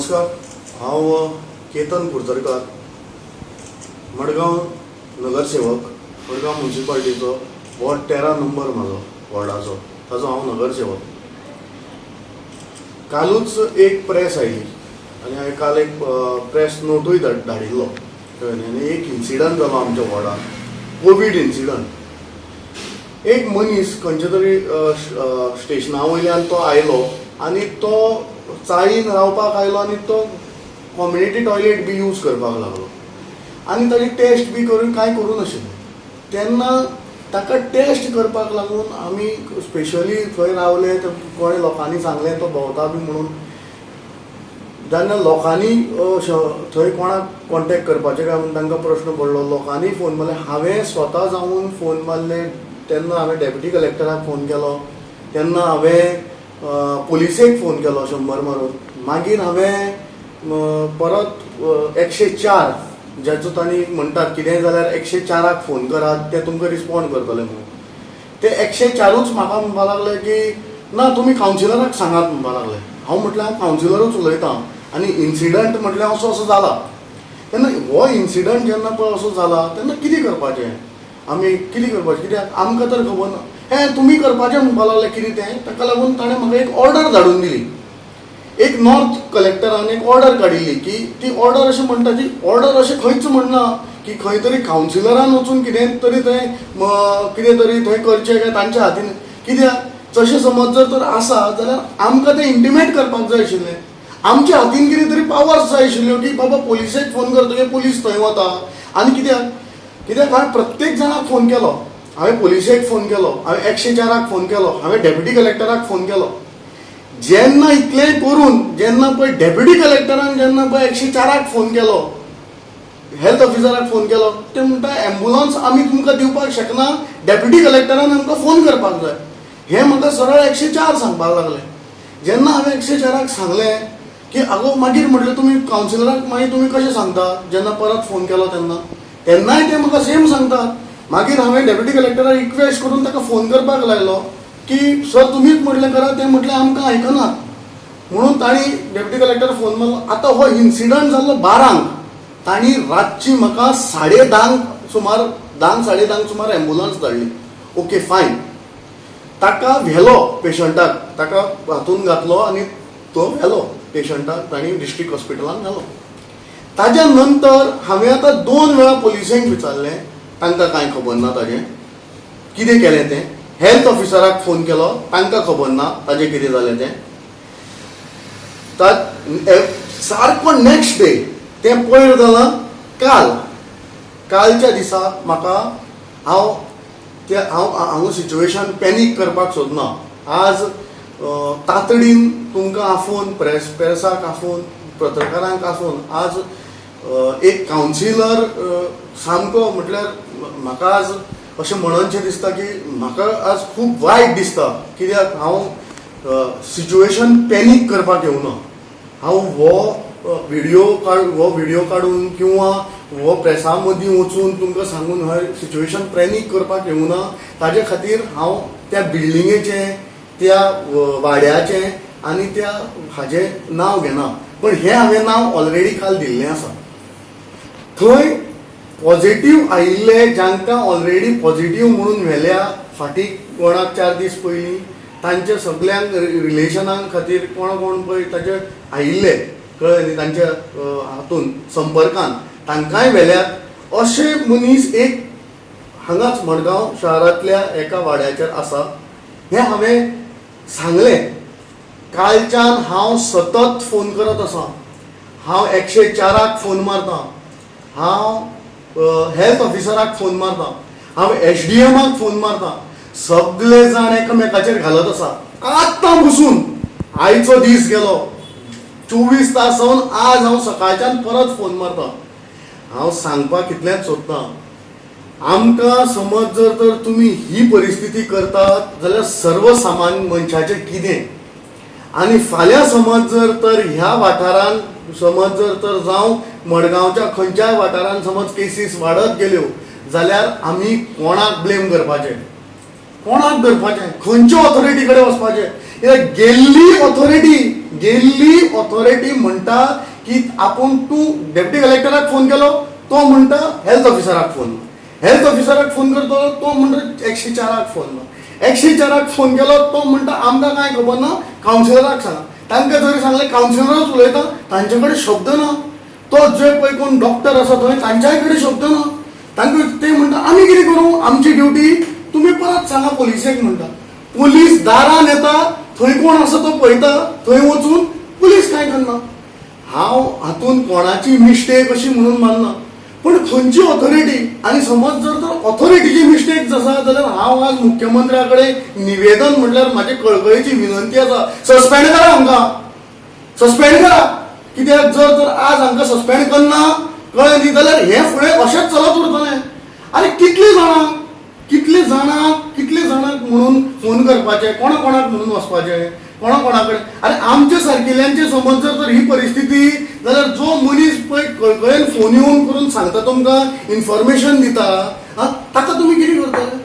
नमस्कार, हांव केतन कुडतरकार, मडगांव नगरसेवक, मडगांव म्युनिसिपालिटीचो वॉर्ड 13 नंबर म्हाजो वॉर्डाचो, ताजो हांव नगरसेवक. कालूच एक प्रेस आयली आनी हांवें काल एक प्रेस नोटूय धाडिल्लो. आनी एक इन्सिडंट जालो आमच्या वॉर्डान, कोवीड इन्सिडंट. एक मनीस खंयचे तरी स्टेशना वयल्यान तो आयलो आनी तो चाळीन रावपाक आयलो आनी तो कम्युनिटी टॉयलेट बी यूज करपाक लागलो आनी ताची टेस्ट बी करून कांय करूं नाशिल्लें. तेन्ना ताका टेस्ट करपाक लागून आमी स्पेशली थंय रावले, कोणे लोकांनी सांगलें तो भोंवता बी म्हणून. जेन्ना लोकांनी थंय कोणाक कॉन्टेक्ट करपाचें काय म्हणून तांकां प्रश्न पडलो, लोकांनी फोन मारले. हांवें स्वता जावन फोन मारले. तेन्ना हांवें डेप्युटी कलेक्टराक फोन केलो, तेन्ना हांवें पुलिसेक फोन केलो 100 मारून. मागीर हांवें परत 104 जाचो तांणी म्हणटात कितेंय जाल्यार 104क फोन करात, ते तुमकां रिस्पॉन्ड करतले म्हणून. ते 104च म्हाका म्हणपाक लागले की ना तुमी कावन्सिलराक सांगात म्हणपाक लागले. हांव म्हटलें हांव कावन्सिलरूच उलयतां आनी इन्सिडंट म्हटल्यार असो असो जाला. तेन्ना हो इन्सिडंट जेन्ना पळय असो जाला तेन्ना कितें करपाचें, आमी कितें करपाचें, कित्याक आमकां तर खबर ना. हें तुमी करपाचें म्हणपाक लागलें कितें तें. ताका लागून ताणें म्हाका एक ऑर्डर धाडून दिली. एक नॉर्थ कलेक्टरान एक ऑर्डर काडिल्ली की ती ऑर्डर अशें म्हणटा, ती ऑर्डर अशें खंयच म्हणना की खंय तरी कावन्सिलरान वचून कितें तरी थंय कितें तरी थंय करचें काय तांच्या हातीन. कित्याक तशें समज जर तर आसा जाल्यार आमकां तें इंटिमेट करपाक जाय आशिल्लें. आमच्या हातीन कितें तरी पावर्स जाय आशिल्ल्यो की बाबा पुलिसेक फोन करतकीर पुलीस थंय वता. आनी कित्याक हांवें प्रत्येक जाणाक फोन केलो. हांवें पुलिसेक फोन केलो, हांवें 104क फोन केलो, हांवें डेप्युटी कलेक्टराक फोन केलो. जेन्ना इतलें करून जेन्ना पळय डेप्युटी कलेक्टरान जेन्ना पळय 104क फोन केलो, हेल्थ ऑफिसराक फोन केलो, ते म्हणटा एम्बुलन्स आमी तुमकां दिवपाक शकना, डेप्युटी कलेक्टरान आमकां फोन करपाक जाय. हें म्हाका सरळ 104 सांगपाक लागलें. जेन्ना हांवें 104क सांगलें की आगो मागीर म्हटलें तुमी कावन्सिलराक मागीर तुमी कशें सांगता जेन्ना परत फोन केलो तेन्नाय ते म्हाका सेम सांगतात. मागीर हांवें डेप्युटी कलेक्टराक रिक्वेस्ट करून ताका फोन करपाक लायलो की सर तुमीच म्हटलें करा. ते म्हटलें आमकां आयकनात म्हणून तांणी डेप्युटी कलेक्टर फोन मारलो. आतां हो इन्सिडंट जाल्लो 12क. तांणी रातची म्हाका 10:30 सुमार 10:30 सुमार एम्बुलन्स धाडली. ओके फायन. ताका व्हेलो पेशंटाक, ताका हातून घातलो आनी तो व्हेलो पेशंटाक तांणी डिस्ट्रिक्ट हॉस्पिटलान घालो. ताज्या नंतर हांवें आतां 2 वेळा पुलिसेंक विचारलें, तांकां कांय खबर ना ताजें कितें केलें तें. हेल्थ ऑफिसराक फोन केलो, तांकां खबर ना ताजें कितें जालें तें. सारको नेक्स्ट डे तें पयर जालां कालच्या दिसा म्हाका हांव सिच्युएशन पॅनीक करपाक सोदना. आज तातडीन तुमकां आफोवन प्रेसाक आफोवन पत्रकारांक आफोवन आज एक कावन्सिलर सामको म्हटल्यार म्हाका आज अशें म्हणनशें दिसता की म्हाका आज खूब वायट दिसता. कित्याक हांव सिच्युएशन पॅनीक करपाक येवना. हांव हो व्हिडियो काडून किंवा हो प्रेसा मदीं वचून तुमकां सांगून हय सिच्युएशन पॅनीक करपाक येवना. ताजे खातीर हांव त्या बिल्डिंगेचें, त्या वाड्याचें आनी त्या हाजें नांव घेना. पण हें हांवें नांव ऑलरेडी काल दिल्लें आसा. थंय पॉझिटिव्ह आयिल्ले जांकां ऑलरेडी पॉझिटिव्ह म्हणून व्हेल्या फाटीं कोणाक 4 दीस पयलीं तांच्या सगळ्यांक रिलेशनां खातीर कोण पळय ताचे आयिल्ले कळ्ळें न्ही, तांच्या हातून संपर्कान तांकांय व्हेल्यात. अशे मनीस एक हांगाच मडगांव शारांतल्या एका वाड्याचेर आसा. हें हांवें सांगलें. कालच्यान हांव सतत फोन करत आसां. हांव 104क फोन मारतां, हांव हेल्थ ऑफिसराक फोन मारतां, हांव SDMाक फोन मारतां. सगळे जाण एकामेकाचेर घालत आसा. आतां बसून आयचो दीस गेलो, 24 तास जावन आज हांव सकाळच्यान परत फोन मारतां. हांव सांगपाक कितलेंच सोदतां, आमकां समज जर तर तुमी ही परिस्थिती करतात जाल्यार सर्वसामान्य मनशाचें कितें. आनी फाल्यां समज जर तर ह्या वाठारान समज जर तर जावं मडगांवच्या खंयच्याय वाठारान समज केसीस वाडत गेल्यो जाल्यार आमी कोणाक ब्लेम करपाचें, खंयच्या ऑथॉरिटी कडेन वचपाचें. गेल्ली ऑथॉरिटी गेल्ली ऑथॉरिटी म्हणटा की आपूण तूं डेप्युटी कलेक्टराक फोन केलो तो म्हणटा हेल्थ ऑफिसराक फोन हेल्थ ऑफिसराक फोन करतो तो म्हणटा 104 फोन 104 फोन केलो तो म्हणटा आमकां कांय खबर ना कावन्सिलराक सांगा तांकां जरी सांगलें कावन्सिलरच उलयता तांचे कडेन शब्द ना तो जे पळय कोण डॉक्टर आसा थंय तांच्याय कडेन शब्द ना तांकां ते म्हणटा आमी कितें करूं आमची ड्युटी तुमी परत सांगा पोलिसेक म्हणटा पुलीस दारान येता थंय कोण आसा तो पळयता थंय वचून पुलीस कांय करना हांव हातून कोणाची मिस्टेक अशी म्हणून मानना पण खंयची ऑथॉरिटी आनी समज जर तर ऑथॉरिटीची मिस्टेक आसा जाल्यार हांव आज मुख्यमंत्र्या कडेन निवेदन म्हटल्यार म्हाजी कळकळीची विनंती आसा सस्पेंड करा आमकां सस्पेंड करा कित्याक जर तर आज हांकां सस्पेंड करना कळ्ळें न्ही जाल्यार हें फुडें अशेंच चलत उरतलें आरे कितले जाणांक म्हणून फोन करपाचे कोणा कोणाक म्हणून वचपाचें कोणा कडेन अरे आमचे सारकिल्यांचे समज जर तर ही परिस्थिती जाल्यार जो मनीस पळय कळकळेन फोन येवन करून सांगता तुमकां इन्फॉर्मेशन दिता ताका तुमी कितें करतले